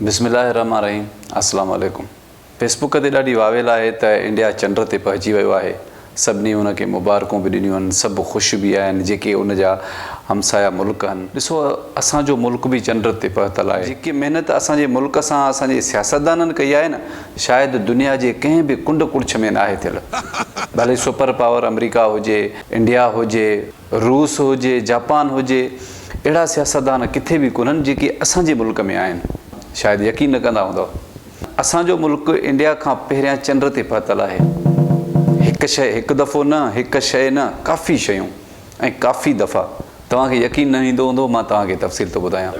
बिस्मिल्लाहिर्रहमानिर्रहीम। अस्सलाम वालेकुम। फेसबुक ते ॾाढी वावेल आहे त इंडिया चंड ते पहुची वियो आहे। सभिनी उनखे मुबारकूं बि ॾिनियूं आहिनि, सभु ख़ुशि बि आहिनि जेके उन जा हमसाया मुल्क आहिनि। ॾिसो, असांजो मुल्क बि चंड ते पहुतल आहे। जेकी महिनत असांजे मुल्क सां असांजे सियासतदाननि कई आहे न, शायदि दुनिया जे कंहिं बि कुंड कुड़छ में न आहे थियल। भले सुपर पावर अमेरिका हुजे, इंडिया हुजे, रूस हुजे, जापान हुजे, अहिड़ा सियासतदान किथे बि कोन्हनि जेके असांजे मुल्क में आहिनि। शायदि यकीन न कंदा हूंदव। असांजो मुल्क इंडिया खां पहिरियां चंड ते पहुतल आहे। हिकु शइ, हिकु दफ़ो न, हिकु शइ न, काफ़ी शयूं ऐं काफ़ी दफ़ा। तव्हांखे यकीन न ईंदो हूंदो, मां तव्हांखे तफ़सील थो ॿुधायां।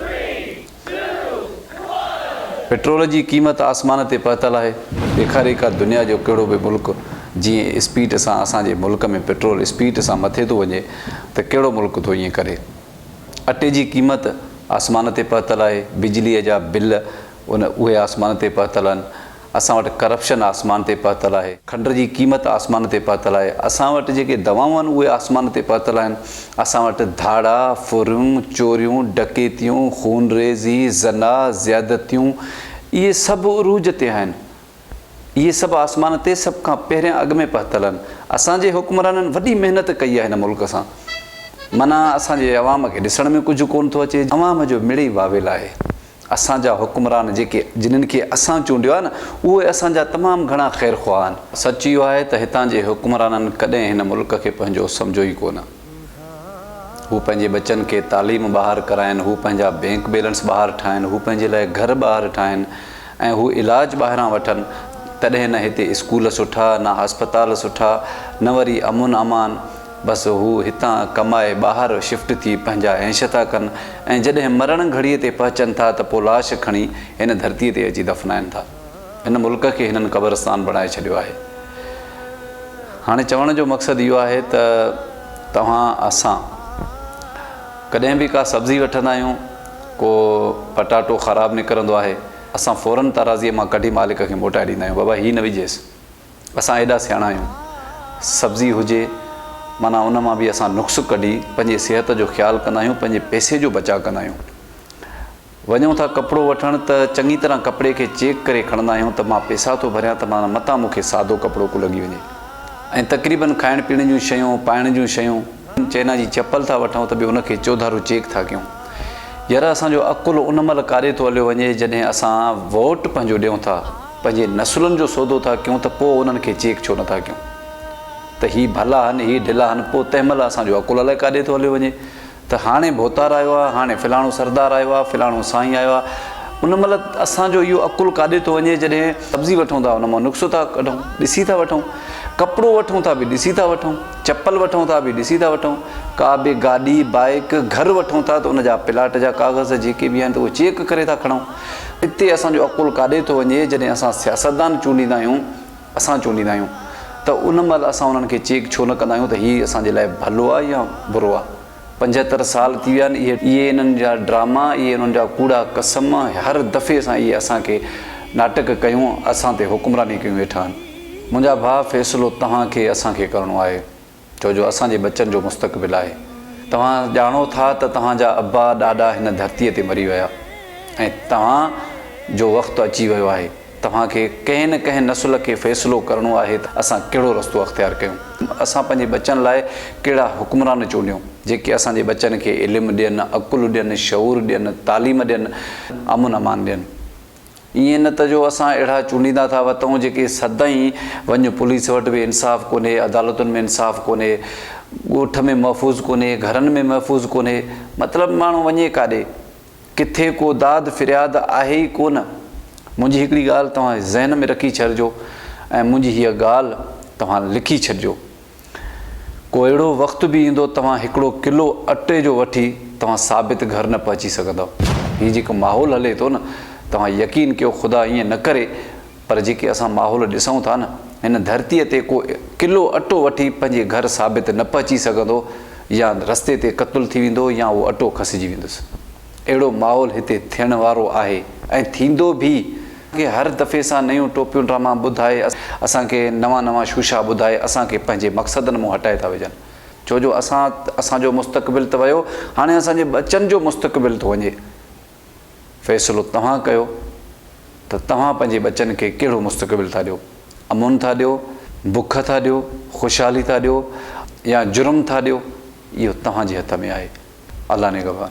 पेट्रोल जी क़ीमत आसमान ते पहुतल आहे। ॾेखारे का दुनिया जो कहिड़ो बि मुल्क जीअं स्पीड सां असांजे मुल्क में पेट्रोल स्पीड सां मथे थो वञे त कहिड़ो मुल्क थो ईअं करे। अटे जी क़ीमत आसमान ते पहुतल आहे। बिजलीअ जा बिल उहे आसमान ते पहुतल आहिनि। असां वटि करप्शन आसमान ते पहुतल आहे। खंड जी क़ीमत आसमान ते पहुतल आहे। असां वटि जेके दवाऊं आहिनि उहे आसमान ते पहुतल आहिनि। असां वटि धाड़ा, फुरियूं, चोरियूं, डकैतियूं, खून रेज़ी, ज़ना, ज़्यादतियूं, इहे सभु उरूज ते आहिनि। इहे सभु आसमान ते सभ खां पहिरियां अॻु में पहुतल आहिनि। असांजे हुकुमराननि वॾी महिनत कई आहे हिन मुल्क सां। माना असांजे अवाम खे ॾिसण में कुझु कोन थो अचे। अवाम जो मिड़ई वावेल आहे। असांजा हुकुमरान जेके जिन्हनि खे असां चूंडियो आहे न, उहे असांजा तमामु घणा ख़ैर ख़्वाह आहिनि। सच इहो आहे त हितां जे हुकुमराननि कॾहिं हिन मुल्क खे पंहिंजो सम्झो ई कोन। हू पंहिंजे बचनि खे तालीम ॿाहिरि कराइनि, हू पंहिंजा बैंक बैलेंस ॿाहिरि ठाहिनि, हू पंहिंजे लाइ घर ॿाहिरि ठाहिनि ऐं हू इलाज ॿाहिरां वठनि। तॾहिं न हिते स्कूल सुठा, न अस्पताल सुठा, न वरी अमुन अमान। बसि हू हितां कमाए ॿाहिरि शिफ्ट थी पंहिंजा ऐश था कनि ऐं जॾहिं मरण घड़ीअ ते पहुचनि था त पोइ लाश खणी हिन धरतीअ ते अची दफ़नाइनि था। हिन मुल्क खे हिननि क़बरस्तान बणाए छॾियो आहे। हाणे चवण जो मक़सदु इहो आहे त असां कॾहिं बि का सब्ज़ी वठंदा आहियूं, को पटाटो ख़राबु निकिरंदो आहे, असां फ़ौरन ताराज़ीअ मां कढी मालिक खे मोटाए ॾींदा आहियूं, बाबा हीअ न विझेसि। असां एॾा सियाणा आहियूं। सब्ज़ी हुजे माना उन मां बि असां नुक़्स कढी पंहिंजी सिहत जो ख़्यालु कंदा आहियूं, पंहिंजे पैसे जो बचाव कंदा आहियूं। वञूं था कपिड़ो वठणु त चङी तरह कपिड़े खे चेक करे खणंदा आहियूं त मां पैसा थो भरियां त माना मतां मूंखे सादो कपिड़ो को लॻी वञे। ऐं तक़रीबन खाइण पीअण जूं शयूं, पाइण जूं शयूं, चाइना जी चपल था वठूं त बि उनखे चौधारो चेक था कयूं। यार, असांजो अकुलु उन महिल कारे थो हलियो वञे जॾहिं असां वोट पंहिंजो ॾियूं था, पंहिंजे नसुलनि जो सौदो था कयूं त पोइ उन्हनि खे चेक छो नथा कयूं त हीअ भला आहिनि, हीअ ढिला आहिनि। पोइ तंहिं महिल असांजो अकुलु अलाए काॾे थो हलियो वञे त हाणे भोतार आयो आहे, हाणे फ़लाणो सरदार आयो आहे, फ़लाणो साईं आयो आहे। उन महिल असांजो इहो अकुलु काॾे थो वञे जॾहिं सब्ज़ी वठूं था उन मां नुक़्स था कढूं, ॾिसी था वठूं। कपिड़ो वठूं था बि ॾिसी था वठूं, चपल वठूं था बि ॾिसी था वठूं, का बि गाॾी, बाइक, घर वठूं था त उनजा प्लाट जा कागज़ जेके बि आहिनि त उहे चेक करे था खणूं। हिते असांजो अकुलु काॾे थो वञे जॾहिं असां सियासतदान चूंडींदा आहियूं, असां चूंडींदा आहियूं त उन महिल असां उन्हनि खे चेक छो न कंदा आहियूं त हीअ असांजे लाइ भलो आहे या बुरो आहे। 75 साल थी विया आहिनि इहे इन्हनि जा ड्रामा, इहे इन्हनि जा कूड़ा कसम, हर दफ़े सां इहे असांखे नाटक कयूं, असां ते हुकुमरानी कयूं वेठा आहिनि। मुंहिंजा भाउ, फ़ैसिलो तव्हांखे असांखे करिणो आहे, छो जो असांजे बचनि जो मुस्तक़बिल आहे। तव्हां ॼाणो था त तव्हांजा अब्बा ॾाॾा हिन धरतीअ ते मरी विया ऐं तव्हांजो वक़्तु अची वियो आहे। तव्हांखे कंहिं न कंहिं नसुल खे फ़ैसिलो करिणो आहे त असां कहिड़ो रस्तो अख़्तियार कयूं। असां पंहिंजे बचनि लाइ कहिड़ा हुकुमरान चूंडियूं जेके असांजे बचनि खे इल्मु ॾियनि, अकुलु ॾियनि, शऊर ॾियनि, तालीम ॾियनि, अमुन अमान ॾियनि। ईअं न त जो असां अहिड़ा चूंडींदा था वठूं जेके सदाईं वञु पुलिस वटि बि इंसाफ़ु कोन्हे, अदालतुनि में इंसाफ़ु कोन्हे, ॻोठ में महफ़ूज़ कोन्हे, घरनि में महफ़ूज़ कोन्हे। मतिलबु माण्हू वञे काॾे, किथे को दाद फ़रियाद आहे ई कोन। मुंहिंजी हिकिड़ी ॻाल्हि तव्हां ज़हन में रखी छॾिजो ऐं मुंहिंजी हीअ ॻाल्हि तव्हां लिखी छॾिजो। को अहिड़ो वक़्तु बि ईंदो तव्हां हिकिड़ो किलो अटे जो वठी तव्हां साबित घर न पहुची सघंदव। हीअ जेको माहौल हले थो न, तव्हां यकीन कयो, ख़ुदा ईअं न करे, पर जेके असां माहौल ॾिसूं था न, हिन धरतीअ ते को किलो अटो वठी पंहिंजे घर साबित न पहुची सघंदो, या रस्ते ते क़तलु थी वेंदो या उहो अटो खसिजी वेंदुसि। अहिड़ो माहौल हिते थियण वारो आहे ऐं थींदो बि। हर दफ़े सां नयूं टोपियूं ड्रामा ॿुधाए, असांखे नवां नवां शूशा ॿुधाए, असांखे पंहिंजे मक़सदनि मां हटाए था विझनि। छो जो असांजो मुस्तक़बिल त वियो, हाणे असांजे बचनि जो मुस्तक़बिल थो वञे। फ़ैसिलो तव्हां कयो, त तव्हां पंहिंजे बचनि खे कहिड़ो मुस्तक़बिल था ॾियो, अमुन था ॾियो, बुख था ॾियो, ख़ुशहाली था ॾियो या जुर्म था ॾियो, इहो तव्हांजे हथ में आहे। अल्लाह ने गवाह।